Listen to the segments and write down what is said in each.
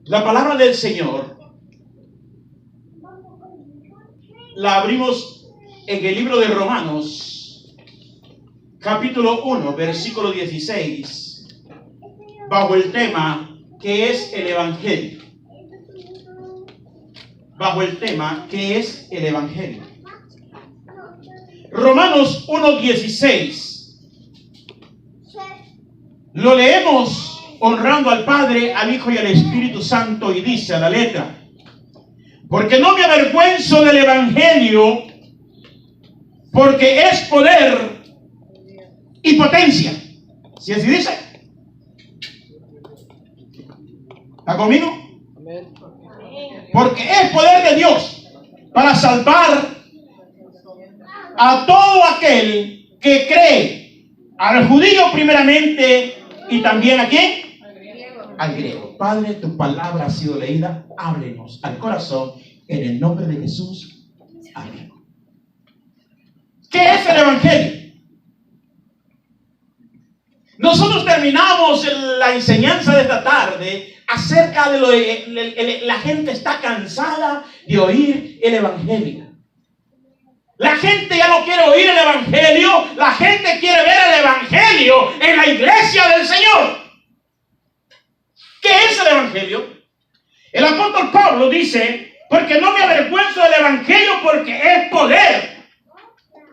La palabra del Señor la abrimos en el libro de Romanos, capítulo 1, versículo 16, bajo el tema que es el Evangelio. Bajo el tema que es el Evangelio. Romanos 1:16. Lo leemos honrando al Padre, al Hijo y al Espíritu Santo, y dice a la letra: porque no me avergüenzo del Evangelio, porque es poder y potencia. ¿Sí así dice? ¿Está conmigo? Porque es poder de Dios para salvar a todo aquel que cree, al judío primeramente y también a quién. Al griego. Padre, tu palabra ha sido leída. Háblenos al corazón en el nombre de Jesús. Amén. ¿Qué es el Evangelio? Nosotros terminamos la enseñanza de esta tarde acerca de lo de la gente está cansada de oír el Evangelio. La gente ya no quiere oír el Evangelio. La gente quiere ver el Evangelio en la iglesia del Señor. ¿Qué es el Evangelio? El apóstol Pablo dice: porque no me avergüenzo del Evangelio, porque es poder.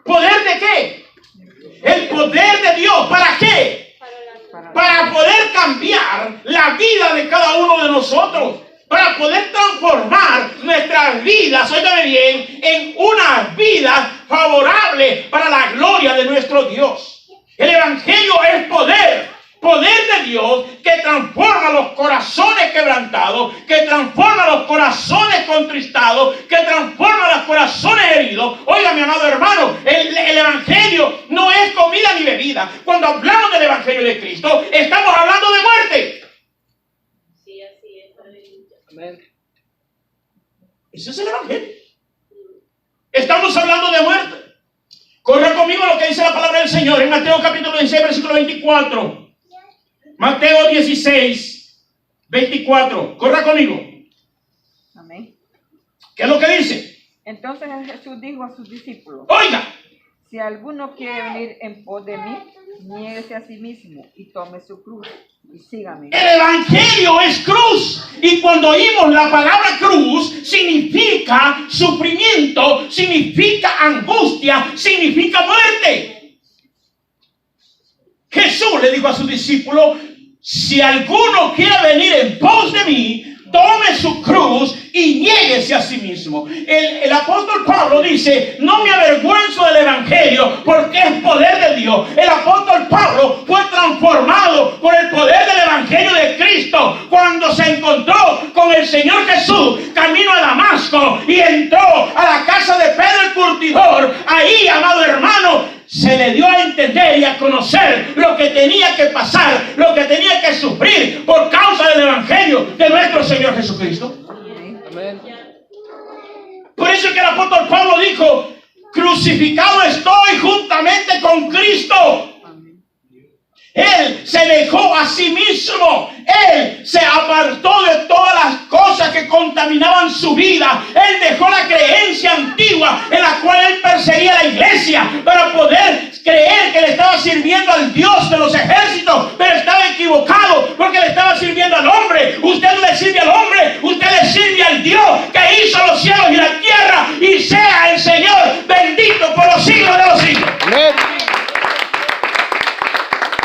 ¿Poder de qué? El poder de Dios. ¿Para qué? Para poder cambiar la vida de cada uno de nosotros. Para poder transformar nuestras vidas, óigame bien, en una vida favorable para la gloria de nuestro Dios. El Evangelio es poder. Poder de Dios que transforma los corazones quebrantados, que transforma los corazones contristados, que transforma los corazones heridos. Oiga, mi amado hermano, el Evangelio no es comida ni bebida. Cuando hablamos del Evangelio de Cristo, estamos hablando de muerte. Sí, así es. Amén. Ese es el Evangelio. Estamos hablando de muerte. Corre conmigo lo que dice la palabra del Señor en Mateo capítulo 16, versículo 24. Mateo 16, 24. Corra conmigo. Amén. ¿Qué es lo que dice? Entonces Jesús dijo a sus discípulos: Oiga, si alguno quiere venir en pos de mí, niéguese a sí mismo y tome su cruz y sígame. el Evangelio es cruz. Y cuando oímos la palabra cruz, significa sufrimiento, significa angustia, significa muerte. Jesús le dijo a sus discípulos: si alguno quiere venir en pos de mí, tome su cruz y niéguese a sí mismo. El apóstol Pablo dice: no me avergüenzo del Evangelio, porque es poder de Dios. El apóstol Pablo fue transformado por el poder del Evangelio de Cristo cuando se encontró con el Señor Jesús camino a Damasco y entró a la casa de Pedro el curtidor. Ahí, amado hermano, se le dio a entender y a conocer lo que tenía que pasar, lo que tenía que sufrir por causa del Evangelio de nuestro Señor Jesucristo. Amén. Por eso que el apóstol Pablo dijo: crucificado estoy juntamente con Cristo. Él se dejó a sí mismo. Él se apartó de todas las cosas que contaminaban su vida. Él dejó la creencia antigua en la cual él perseguía la iglesia para poder creer que le estaba sirviendo al Dios de los ejércitos, pero estaba equivocado porque le estaba sirviendo al hombre. Usted no le sirve al hombre, usted le sirve al Dios que hizo los cielos y la tierra, y sea el Señor bendito por los siglos de los siglos. Amén.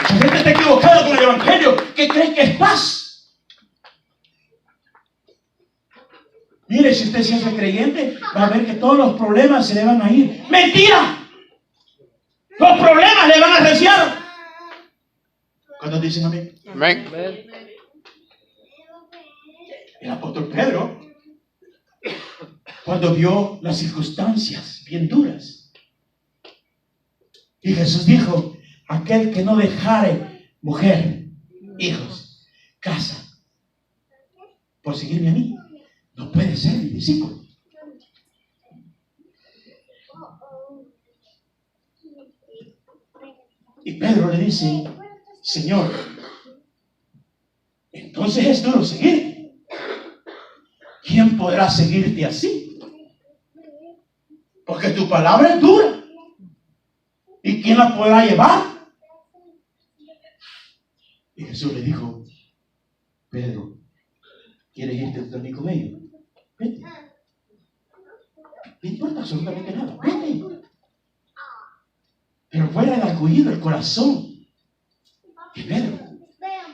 La gente está equivocada con el Evangelio, que cree que es paz. Mire, si usted se hace creyente, va a ver que todos los problemas se le van a ir. ¡Mentira! Los problemas le van a arreciar. ¿Cuántos dicen amén? Amén. El apóstol Pedro, cuando vio las circunstancias bien duras, y Jesús dijo: aquel que no dejare mujer, hijos, casa, por seguirme a mí, no puede ser mi discípulo. Y Pedro le dice: Señor, entonces es duro seguir. podrá seguirte así? Porque tu palabra es dura. ¿Y quién la podrá llevar? Y Jesús le dijo, Pedro, ¿quieres irte también con ellos? Vete. No importa absolutamente nada. Vete. Pero fue redargüido el corazón de Pedro.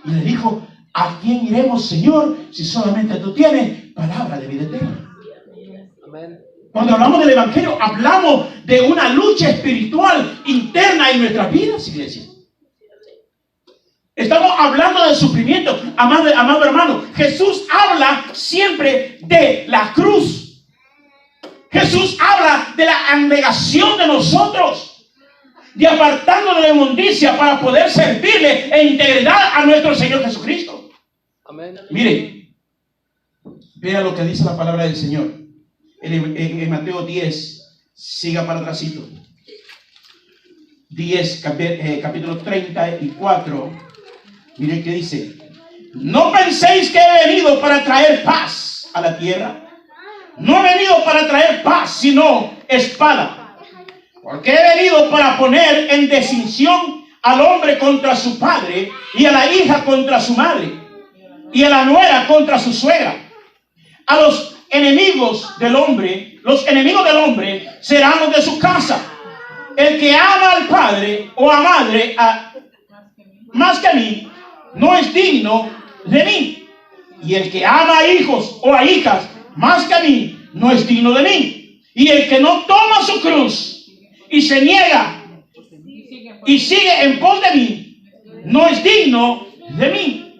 Y le dijo, ¿a quién iremos, Señor, si solamente tú tienes palabra de vida eterna? Amén. Cuando hablamos del Evangelio, hablamos de una lucha espiritual interna en nuestras vidas, iglesia. Estamos hablando de sufrimiento. Amado hermano, Jesús habla siempre de la cruz. Jesús habla de la abnegación de nosotros, de apartarnos de la inmundicia para poder servirle en integridad a nuestro Señor Jesucristo. Amén. Mire, vea lo que dice la palabra del Señor. En Mateo 10, siga para atrásito. 10, capítulo 34. Miren qué dice. No penséis que he venido para traer paz a la tierra. No he venido para traer paz, sino espada. Porque he venido para poner en distinción al hombre contra su padre, y a la hija contra su madre, y a la nuera contra su suegra. A los enemigos del hombre serán los de su casa. El que ama al padre o a madre más que a mí, no es digno de mí. Y el que ama a hijos o a hijas más que a mí, no es digno de mí. Y el que no toma su cruz y se niega y sigue en pos de mí, no es digno de mí.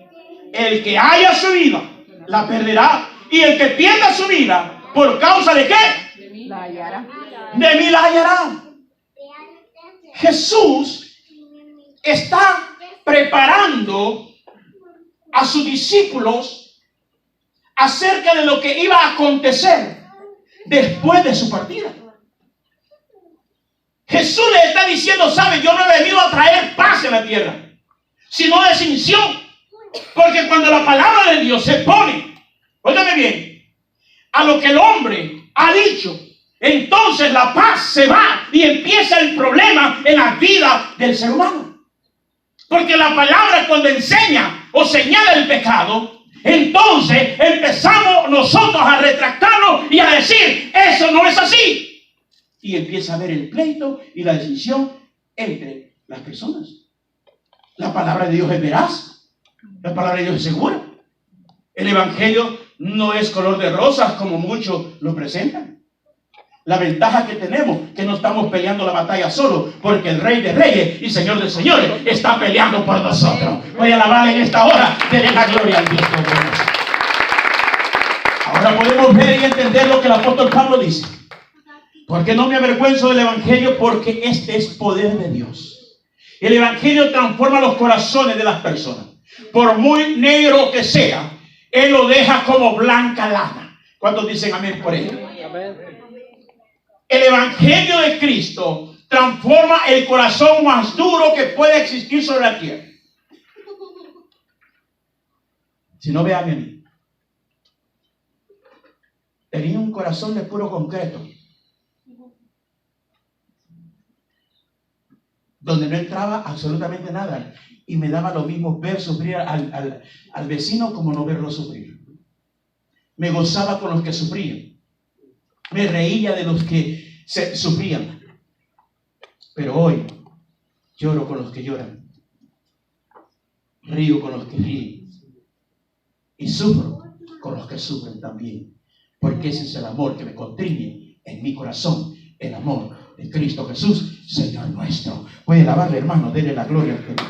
El que haya su vida, la perderá. Y el que pierda su vida, ¿por causa de qué? La hallará. De mí la hallará. Jesús está preparando a sus discípulos acerca de lo que iba a acontecer después de su partida. Jesús le está diciendo, ¿sabe? Yo no he venido a traer paz en la tierra, sino distinción. Porque cuando la palabra de Dios se pone, óigame bien, a lo que el hombre ha dicho, entonces la paz se va y empieza el problema en la vida del ser humano. Porque la palabra, cuando enseña o señala el pecado, entonces empezamos nosotros a retractarnos y a decir, eso no es así. Y empieza a haber el pleito y la decisión entre las personas. La palabra de Dios es veraz. La palabra de Dios es segura. El Evangelio no es color de rosas como muchos lo presentan. La ventaja que tenemos, que no estamos peleando la batalla solo, porque el Rey de Reyes y Señor de Señores está peleando por nosotros. Voy a alabar en esta hora, denle la gloria al Dios Todopoderoso. Ahora podemos ver y entender lo que el apóstol Pablo dice. Porque no me avergüenzo del Evangelio, porque este es poder de Dios. El Evangelio transforma los corazones de las personas. Por muy negro que sea, Él lo deja como blanca lana. ¿Cuántos dicen amén por ello? Amén. El Evangelio de Cristo transforma el corazón más duro que puede existir sobre la tierra. Si no, véame a mí. Tenía un corazón de puro concreto, donde no entraba absolutamente nada, y me daba lo mismo ver sufrir al vecino como no verlo sufrir. Me gozaba con los que sufrían, me reía de los que sufrían, pero hoy lloro con los que lloran, río con los que ríen y sufro con los que sufren también, porque ese es el amor que me contriñe en mi corazón, el amor de Cristo Jesús, Señor nuestro. Puede alabarle, hermano, denle la gloria al Señor.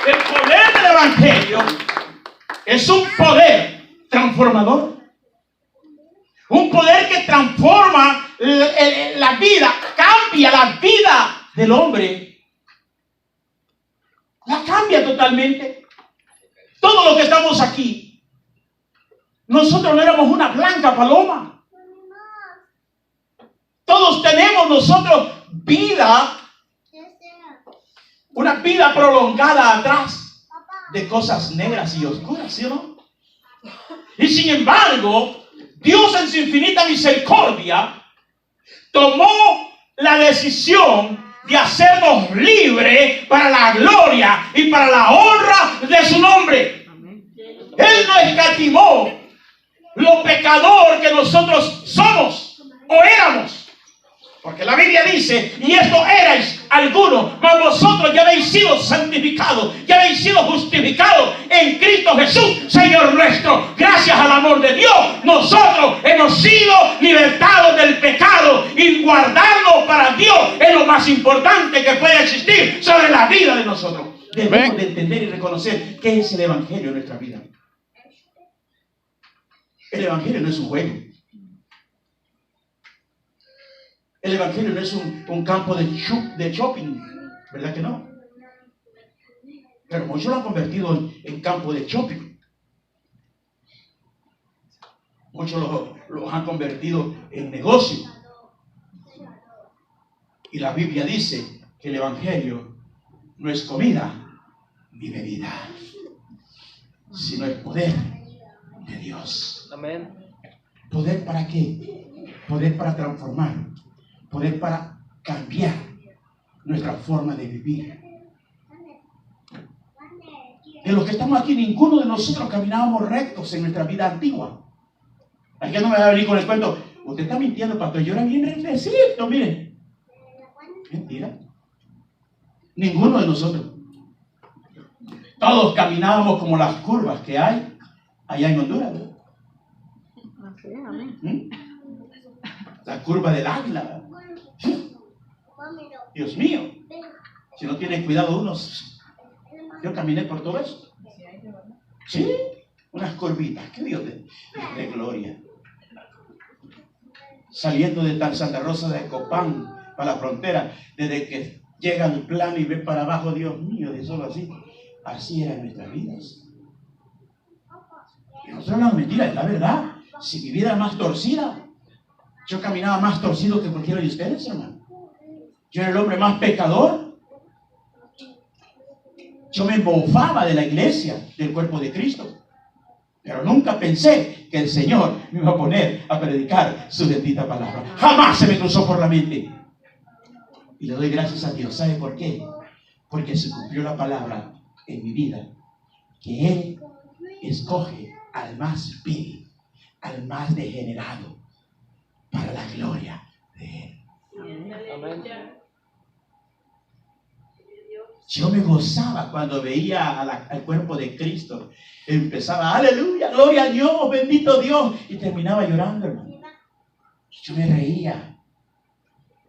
El poder del Evangelio es un poder transformador. Un poder que transforma la vida, cambia la vida del hombre. La cambia totalmente. Todos los que estamos aquí, nosotros no éramos una blanca paloma. Todos tenemos nosotros vida, una vida prolongada atrás de cosas negras y oscuras, ¿sí o no? Y sin embargo, Dios en su infinita misericordia tomó la decisión de hacernos libres para la gloria y para la honra de su nombre. Él no escatimó lo pecador que nosotros somos o éramos. Porque la Biblia dice, y esto erais algunos, mas vosotros ya habéis sido santificados, ya habéis sido justificados en Cristo Jesús, Señor nuestro. Gracias al amor de Dios, nosotros hemos sido libertados del pecado, y guardarnos para Dios es lo más importante que puede existir sobre la vida de nosotros. Debemos de entender y reconocer qué es el Evangelio en nuestra vida. El Evangelio no es un juego. El Evangelio no es un campo de shopping, ¿verdad que no? Pero muchos lo han convertido en campo de shopping. Muchos lo han convertido en negocio. Y la Biblia dice que el Evangelio no es comida ni bebida, sino el poder de Dios. Amén. ¿Poder para qué? Poder para transformar. Poder para cambiar nuestra forma de vivir. De los que estamos aquí, ninguno de nosotros caminábamos rectos en nuestra vida antigua. Aquí no me va a venir con el cuento, usted está mintiendo, pastor, yo era bien recto, miren. Mentira. Ninguno de nosotros. Todos caminábamos como las curvas que hay allá en Honduras, ¿verdad? La curva del águila. Dios mío, si no tienen cuidado unos, yo caminé por todo eso. Sí, unas curvitas, que Dios de gloria. Saliendo de Santa Rosa de Copán para la frontera, desde que llega al plano y ve para abajo, Dios mío, de solo así. Así eran nuestras vidas. Y nosotros no mentira, es la verdad. Si mi vida era más torcida, yo caminaba más torcido que cualquiera de ustedes, hermano. Yo era el hombre más pecador. Yo me embofaba de la iglesia, del cuerpo de Cristo. Pero nunca pensé que el Señor me iba a poner a predicar su bendita palabra. Jamás se me cruzó por la mente. Y le doy gracias a Dios. ¿Sabe por qué? Porque se cumplió la palabra en mi vida. Que Él escoge al más vil, al más degenerado, para la gloria de Él. Amén. Yo me gozaba cuando veía al cuerpo de Cristo. Empezaba, aleluya, gloria a Dios, bendito Dios. Y terminaba llorando, hermano. Yo me reía.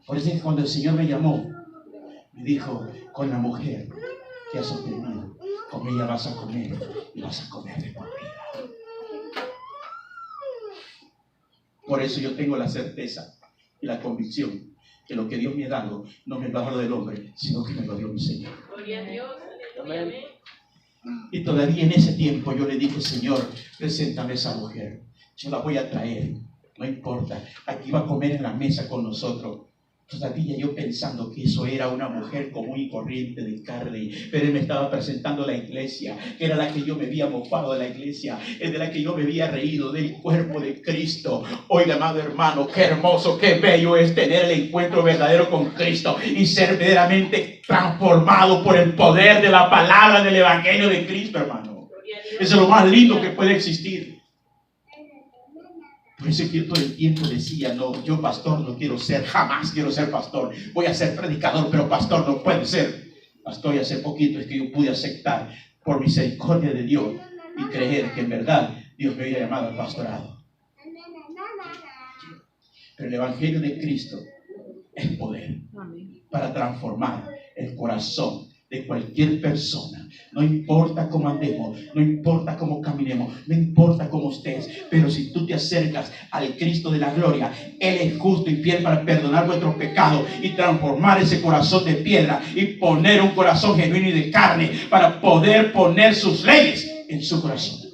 Por eso es que cuando el Señor me llamó, me dijo, con la mujer que has obtenido, con ella vas a comer y vas a comer de por vida. Por eso yo tengo la certeza y la convicción que lo que Dios me ha dado no me lo ha dado del hombre, sino que me lo dio mi Señor. Gloria a Dios. Amén. Y todavía en ese tiempo yo le dije, Señor, preséntame esa mujer. Yo la voy a traer, no importa. Aquí va a comer en la mesa con nosotros. Todavía yo pensando que eso era una mujer común y corriente de carne, pero Él me estaba presentando la iglesia, que era la que yo me había mofado de la iglesia, es de la que yo me había reído, del cuerpo de Cristo. Oiga, amado hermano, qué hermoso, qué bello es tener el encuentro verdadero con Cristo y ser verdaderamente transformado por el poder de la palabra del Evangelio de Cristo, hermano. Eso es lo más lindo que puede existir. Por eso yo todo el tiempo decía, no, yo pastor no quiero ser, jamás quiero ser pastor. Voy a ser predicador, pero pastor no puede ser. Pastor, y hace poquito es que yo pude aceptar por misericordia de Dios y creer que en verdad Dios me había llamado al pastorado. Pero el Evangelio de Cristo es poder para transformar el corazón de cualquier persona. No importa cómo andemos, no importa cómo caminemos, no importa cómo estés, pero si tú te acercas al Cristo de la gloria, Él es justo y fiel para perdonar nuestros pecados y transformar ese corazón de piedra y poner un corazón genuino y de carne para poder poner sus leyes en su corazón.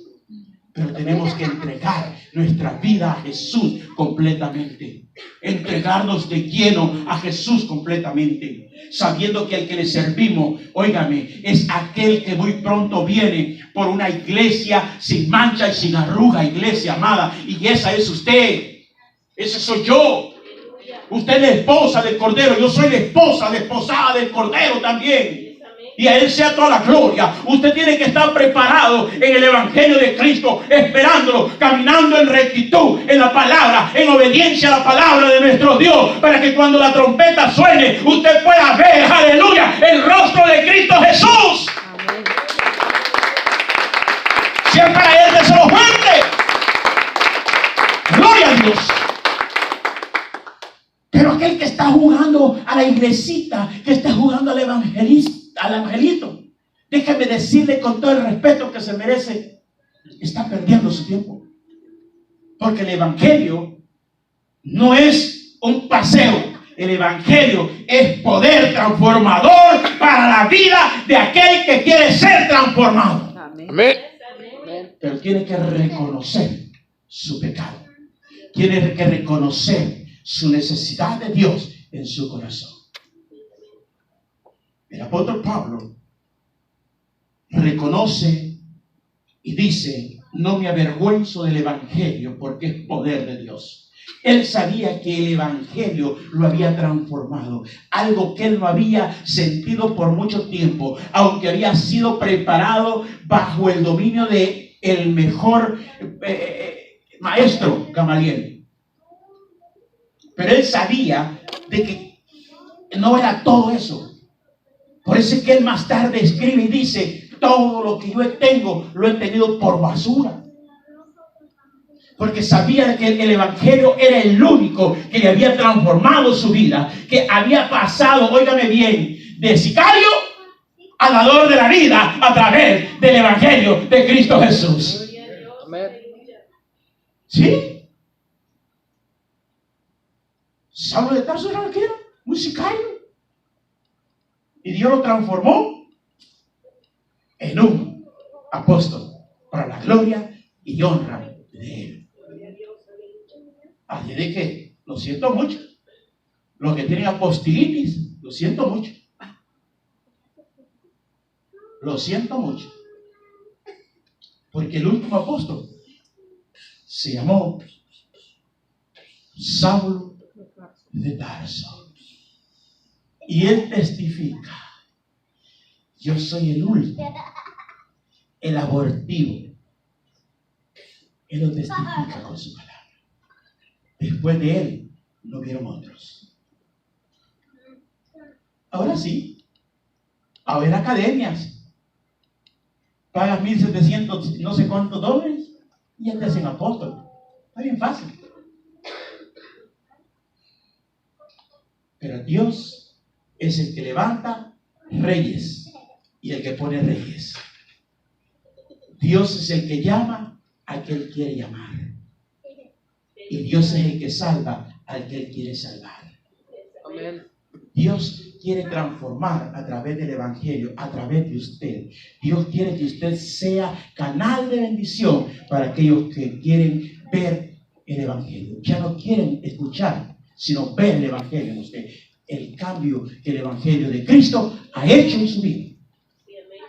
Pero tenemos que entregar nuestra vida a Jesús completamente. Entregarnos de lleno a Jesús completamente. Sabiendo que el que le servimos, óigame, es aquel que muy pronto viene por una iglesia sin mancha y sin arruga, iglesia amada. Y esa es usted. Ese soy yo. Usted es la esposa del Cordero. Yo soy la esposa, la esposada del Cordero también. Y a Él sea toda la gloria. Usted tiene que estar preparado en el Evangelio de Cristo, esperándolo, caminando en rectitud, en la palabra, en obediencia a la palabra de nuestro Dios, para que cuando la trompeta suene, usted pueda ver, aleluya, el rostro de Cristo Jesús. Amén. Si es para Él, déselo fuerte. Gloria a Dios. Pero aquel que está jugando a la iglesita, que está jugando al evangelista, al angelito, déjame decirle con todo el respeto que se merece, está perdiendo su tiempo. Porque el evangelio no es un paseo. El evangelio es poder transformador para la vida de aquel que quiere ser transformado. Amén. Amén. Pero tiene que reconocer su pecado. Tiene que reconocer su necesidad de Dios en su corazón. El apóstol Pablo reconoce y dice: no me avergüenzo del evangelio porque es poder de Dios. Él sabía que el evangelio lo había transformado, algo que él no había sentido por mucho tiempo, aunque había sido preparado bajo el dominio de el mejor maestro, Gamaliel. Pero él sabía de que no era todo eso. Por eso es que él más tarde escribe y dice: todo lo que yo tengo lo he tenido por basura. Porque sabía que el evangelio era el único que le había transformado su vida, que había pasado, óigame bien, de sicario a dador de la vida a través del evangelio de Cristo Jesús. Amén. ¿Sí? Saulo de Tarso era que era un sicario. Y Dios lo transformó en un apóstol para la gloria y honra de Él. Así de que lo siento mucho. Los que tienen apostilitis, lo siento mucho. Lo siento mucho. Porque el último apóstol se llamó Saulo de Tarso. Y él testifica: yo soy el último, el abortivo. Él lo testifica con su palabra. Después de él no vieron otros. Ahora sí, ahora academias, pagas 1,700 no sé cuántos dólares y ya te hacen apóstol. Está bien fácil. Pero Dios es el que levanta reyes y el que pone reyes. Dios es el que llama al que Él quiere llamar. Y Dios es el que salva al que Él quiere salvar. Amén. Dios quiere transformar a través del evangelio, a través de usted. Dios quiere que usted sea canal de bendición para aquellos que quieren ver el evangelio. Ya no quieren escuchar, sino ver el evangelio en usted. El cambio que el evangelio de Cristo ha hecho en su vida.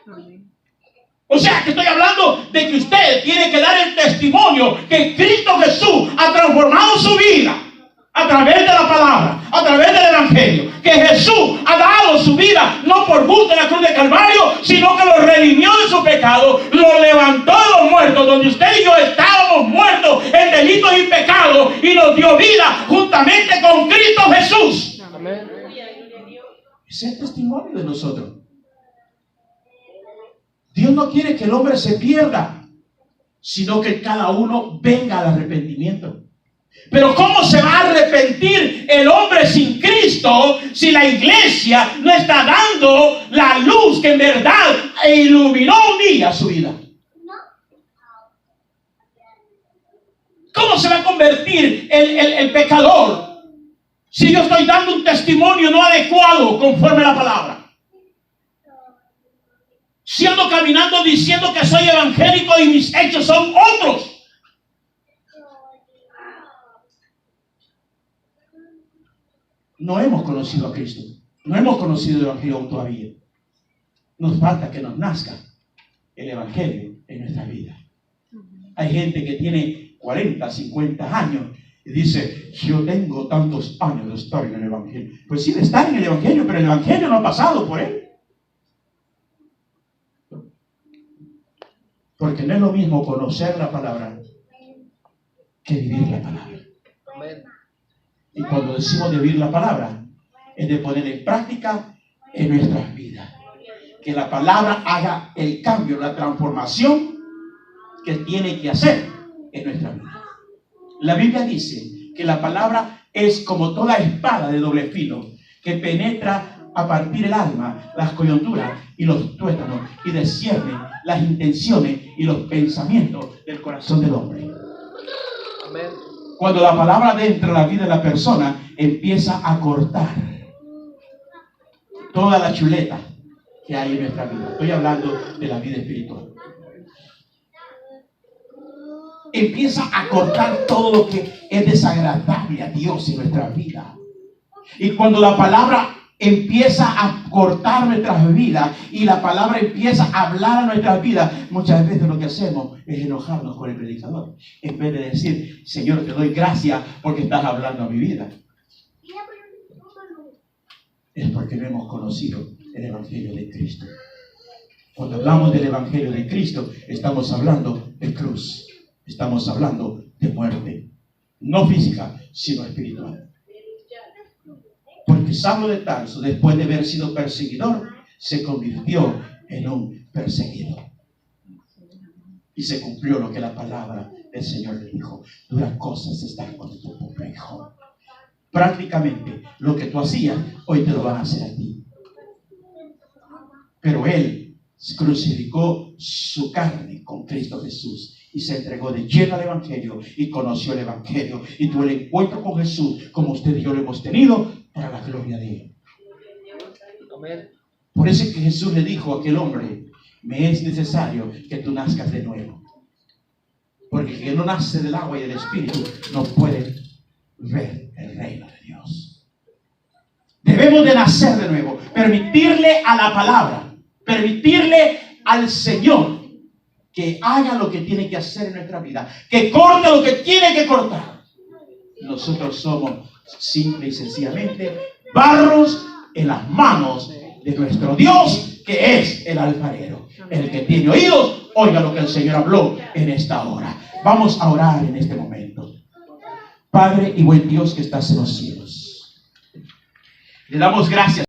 Amén. O sea, que estoy hablando de que usted tiene que dar el testimonio que Cristo Jesús ha transformado su vida a través de la palabra, a través del evangelio. Que Jesús ha dado su vida no por gusto en la cruz de Calvario, sino que lo redimió de su pecado, lo levantó de los muertos, donde usted y yo estábamos muertos en delitos y pecados, y nos dio vida juntamente con Cristo Jesús. Amén. Es el testimonio de nosotros. Dios no quiere que el hombre se pierda, sino que cada uno venga al arrepentimiento. Pero ¿cómo se va a arrepentir el hombre sin Cristo si la iglesia no está dando la luz que en verdad iluminó un día su vida? ¿Cómo se va a convertir el pecador si yo estoy dando un testimonio no adecuado conforme a la palabra? Si ando caminando diciendo que soy evangélico y mis hechos son otros. No hemos conocido a Cristo. No hemos conocido el Evangelio aún todavía. Nos falta que nos nazca el Evangelio en nuestra vida. Hay gente que tiene 40, 50 años y dice, yo tengo tantos años de estar en el Evangelio. Pues sí, de estar en el Evangelio, pero el Evangelio no ha pasado por él. Porque no es lo mismo conocer la palabra que vivir la palabra. Amén. Y cuando decimos de vivir la palabra, es de poner en práctica en nuestras vidas. Que la palabra haga el cambio, la transformación que tiene que hacer en nuestra vida. La Biblia dice que la palabra es como toda espada de doble filo que penetra a partir el alma, las coyunturas y los tuétanos y discierne las intenciones y los pensamientos del corazón del hombre. Amén. Cuando la palabra entra en la vida de la persona, empieza a cortar toda la chuleta que hay en nuestra vida. Estoy hablando de la vida espiritual. Empieza a cortar todo lo que es desagradable a Dios en nuestra vida. Y cuando la palabra empieza a cortar nuestras vidas y la palabra empieza a hablar a nuestras vidas, muchas veces lo que hacemos es enojarnos con el predicador en vez de decir, Señor, te doy gracias porque estás hablando a mi vida. Es porque no hemos conocido el Evangelio de Cristo. Cuando hablamos del Evangelio de Cristo, estamos hablando de cruz. Estamos hablando de muerte. No física, sino espiritual. Porque Saulo de Tarso, después de haber sido perseguidor, se convirtió en un perseguidor. Y se cumplió lo que la palabra del Señor le dijo. Duras cosas están con tu pobre hijo. Prácticamente lo que tú hacías, hoy te lo van a hacer a ti. Pero él crucificó su carne con Cristo Jesús y se entregó de lleno al Evangelio y conoció el Evangelio y tuvo el encuentro con Jesús como usted y yo lo hemos tenido para la gloria de él. Amén. Por eso es que Jesús le dijo a aquel hombre, me es necesario que tú nazcas de nuevo, porque el que no nace del agua y del Espíritu no puede ver el reino de Dios. Debemos de nacer de nuevo, permitirle a la palabra, permitirle al Señor que haga lo que tiene que hacer en nuestra vida, que corte lo que tiene que cortar. Nosotros somos simple y sencillamente barros en las manos de nuestro Dios, que es el alfarero. El que tiene oídos, oiga lo que el Señor habló en esta hora. Vamos a orar en este momento. Padre y buen Dios que estás en los cielos, le damos gracias.